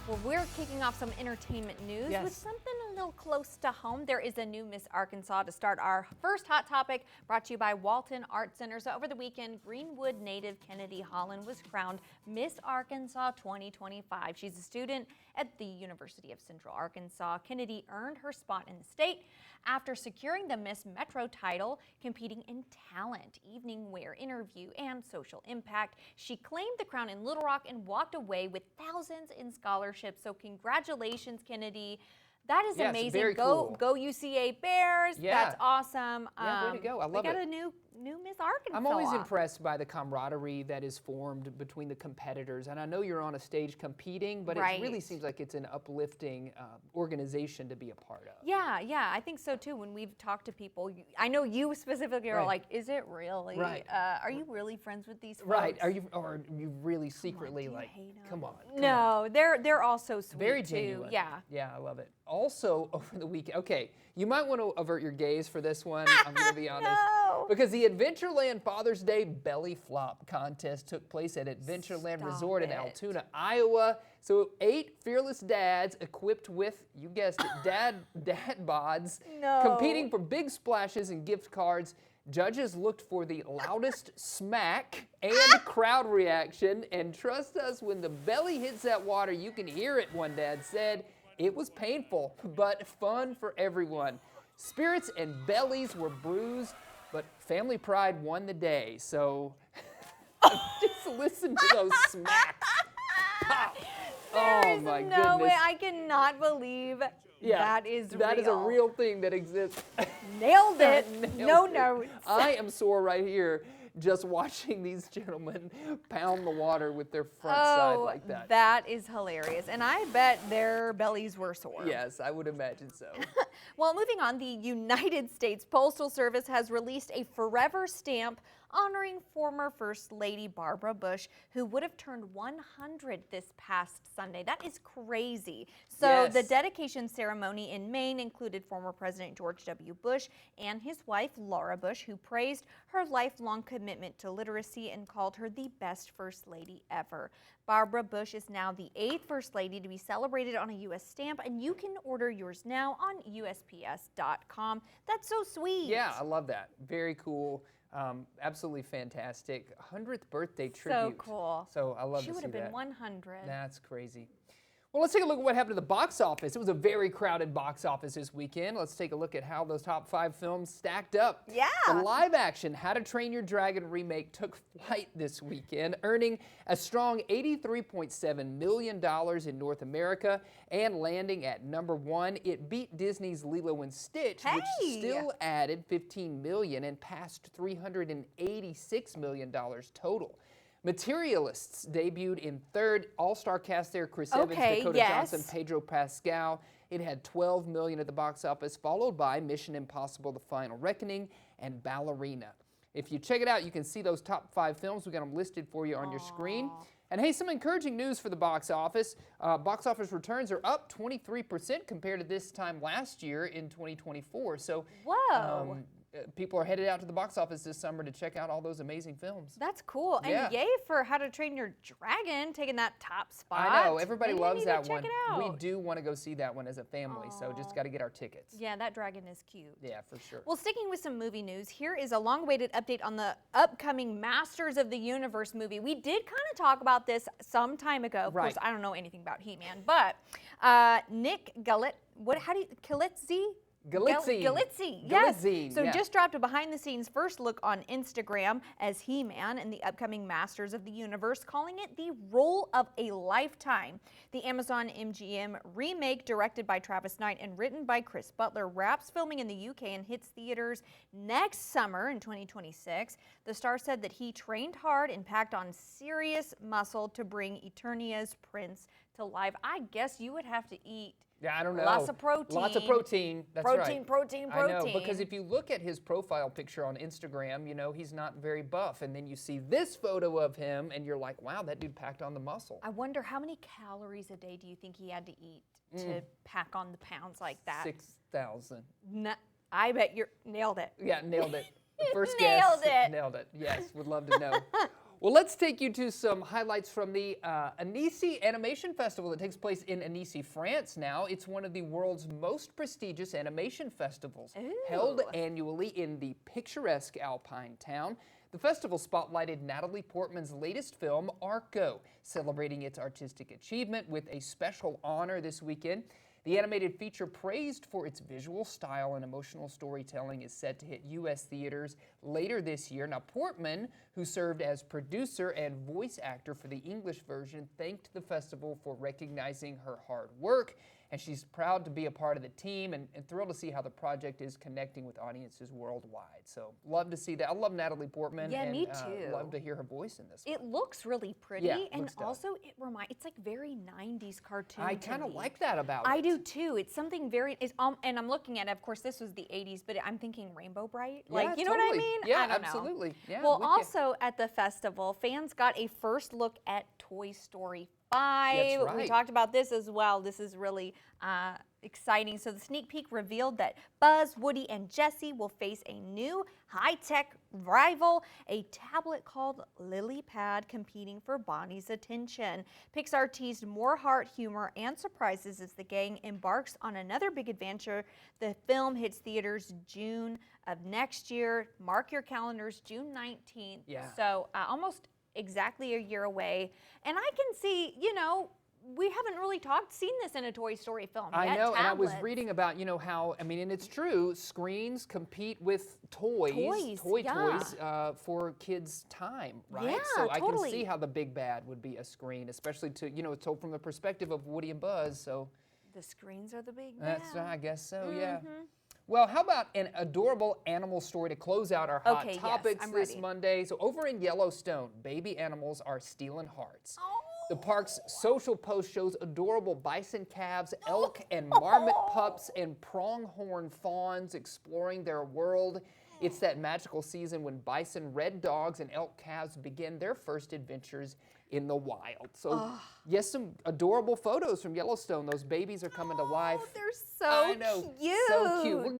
Well, we're kicking off some entertainment news with something a little close to home. There is a new Miss Arkansas to start our first Hot Topic, brought to you by Walton Art Center. So over the weekend, Greenwood native Kennedy Holland was crowned Miss Arkansas 2025. She's a student at the University of Central Arkansas. Kennedy earned her spot in the state after securing the Miss Metro title, competing in talent, evening wear, interview, and social impact. She claimed the crown in Little Rock and walked away with thousands in scholarships. So congratulations, Kennedy. That is amazing. Very go cool. UCA Bears. Yeah. That's awesome. Yeah, way to go. I love we got it. a new Miss Arkansas. I'm always impressed by the camaraderie that is formed between the competitors. And I know you're on a stage competing, but Right. it really seems like it's an uplifting organization to be a part of. Yeah, I think so too. When we've talked to people, I know you specifically are Right. like, is it really? Right. Are you really friends with these folks? Right. Are you really secretly do you like, hate 'em? come on? No, they're all so sweet Very too. genuine. Yeah. Yeah, I love it. Also, over the weekend, okay, you might want to avert your gaze for this one. I'm going to be honest. No. Because the Adventureland Father's Day Belly Flop contest took place at Adventureland Stop Resort in it. Altoona, Iowa. So 8 fearless dads equipped with, you guessed it, dad bods, No. competing for big splashes and gift cards. Judges looked for the loudest smack and crowd reaction. And trust us, when the belly hits that water, you can hear it, one dad said. It was painful, but fun for everyone. Spirits and bellies were bruised, but family pride won the day. So just listen to those smacks. Pow. There is my no goodness. way. I cannot believe that is real. That is a real thing that exists. Nailed it. Nailed No it. notes. I am sore right here just watching these gentlemen pound the water with their front side like that. That is hilarious. And I bet their bellies were sore. Yes, I would imagine so. Well, moving on, the United States Postal Service has released a forever stamp honoring former First Lady Barbara Bush, who would have turned 100 this past Sunday. That is crazy. So Yes. the dedication ceremony in Maine included former President George W. Bush and his wife, Laura Bush, who praised her lifelong commitment to literacy and called her the best First Lady ever. Barbara Bush is now the 8th First Lady to be celebrated on a U.S. stamp, and you can order yours now on USPS.com. That's so sweet. Yeah, I love that. Very cool. Absolutely fantastic. 100th birthday tribute. So cool. So I love She to would see have been that. 100. That's crazy. Well, let's take a look at what happened to the box office. It was a very crowded box office this weekend. Let's take a look at how those top 5 films stacked up. Yeah. The live-action How to Train Your Dragon remake took flight this weekend, earning a strong $83.7 million in North America and landing at number 1. It beat Disney's Lilo and Stitch, which still added $15 million and passed $386 million total. Materialists debuted in 3rd. All-star cast there: Chris Evans, Dakota Johnson, Pedro Pascal. It had $12 million at the box office, followed by Mission Impossible: The Final Reckoning and Ballerina. If you check it out, you can see those top 5 films. We got them listed for you on your screen. And hey, some encouraging news for the box office. Box office returns are up 23% compared to this time last year in 2024. So, Whoa. People are headed out to the box office this summer to check out all those amazing films. That's cool. Yeah. And yay for How to Train Your Dragon taking that top spot. I know, everybody Maybe I loves need that to check one. It out. We do want to go see that one as a family, so just got to get our tickets. Yeah, that dragon is cute. Yeah, for sure. Well, sticking with some movie news, here is a long-awaited update on the upcoming Masters of the Universe movie. We did kind of talk about this some time ago. Of course, I don't know anything about He-Man, but Nick Galitzine? Galitzine, yes. So yeah. just dropped a behind-the-scenes first look on Instagram as He-Man in the upcoming Masters of the Universe, calling it the role of a lifetime. The Amazon MGM remake, directed by Travis Knight and written by Chris Butler, wraps filming in the UK and hits theaters next summer in 2026. The star said that he trained hard and packed on serious muscle to bring Eternia's prince to life. I guess you would have to eat I don't know. lots of protein. Lots of protein. That's right. Protein. I know, because if you look at his profile picture on Instagram, you know, he's not very buff. And then you see this photo of him, and you're like, wow, that dude packed on the muscle. I wonder how many calories a day do you think he had to eat to pack on the pounds like that? 6,000. I bet you nailed it. Yeah, nailed it. The first Nailed guess. it. Nailed it. Yes, would love to know. Well, let's take you to some highlights from the Annecy Animation Festival that takes place in Annecy, France now. It's one of the world's most prestigious animation festivals, held annually in the picturesque Alpine town. The festival spotlighted Natalie Portman's latest film, Arco, celebrating its artistic achievement with a special honor this weekend. The animated feature, praised for its visual style and emotional storytelling, is set to hit U.S. theaters later this year. Now, Portman, who served as producer and voice actor for the English version, thanked the festival for recognizing her hard work, and she's proud to be a part of the team and thrilled to see how the project is connecting with audiences worldwide. So, love to see that. I love Natalie Portman. Yeah, and, me too. Love to hear her voice in this one. It looks really pretty, Yeah, and looks also it's like very 90s cartoon. I kind of like that about it. I do too. It's something very, and I'm looking at it, of course, this was the 80s, but I'm thinking Rainbow Bright. Like, you know what I totally. mean? Yeah, I don't absolutely. know. Yeah, well, we can- also at the festival, fans got a first look at Toy Story 5. That's right. We talked about this as well. This is really exciting. So the sneak peek revealed that Buzz, Woody, and Jessie will face a new high-tech rival, a tablet called LilyPad, competing for Bonnie's attention. Pixar teased more heart, humor, and surprises as the gang embarks on another big adventure. The film hits theaters June of next year. Mark your calendars, June 19th. Yeah. So almost exactly a year away. And I can see, we haven't really seen this in a Toy Story film yet. I know, and I was tablets. reading about, how, and it's true, screens compete with toy yeah. toys for kids' time, right? Yeah, so I totally. can see how the big bad would be a screen, especially to, it's told from the perspective of Woody and Buzz, so. The screens are the big bad. I guess so, yeah. Well, how about an adorable animal story to close out our hot Okay, yes, topics I'm this ready. Monday? So over in Yellowstone, baby animals are stealing hearts. Oh. The park's social post shows adorable bison calves, elk and marmot pups, and pronghorn fawns exploring their world. It's that magical season when bison, red dogs, and elk calves begin their first adventures in the wild. So, yes, some adorable photos from Yellowstone. Those babies are coming to life. They're so I know, cute. so cute.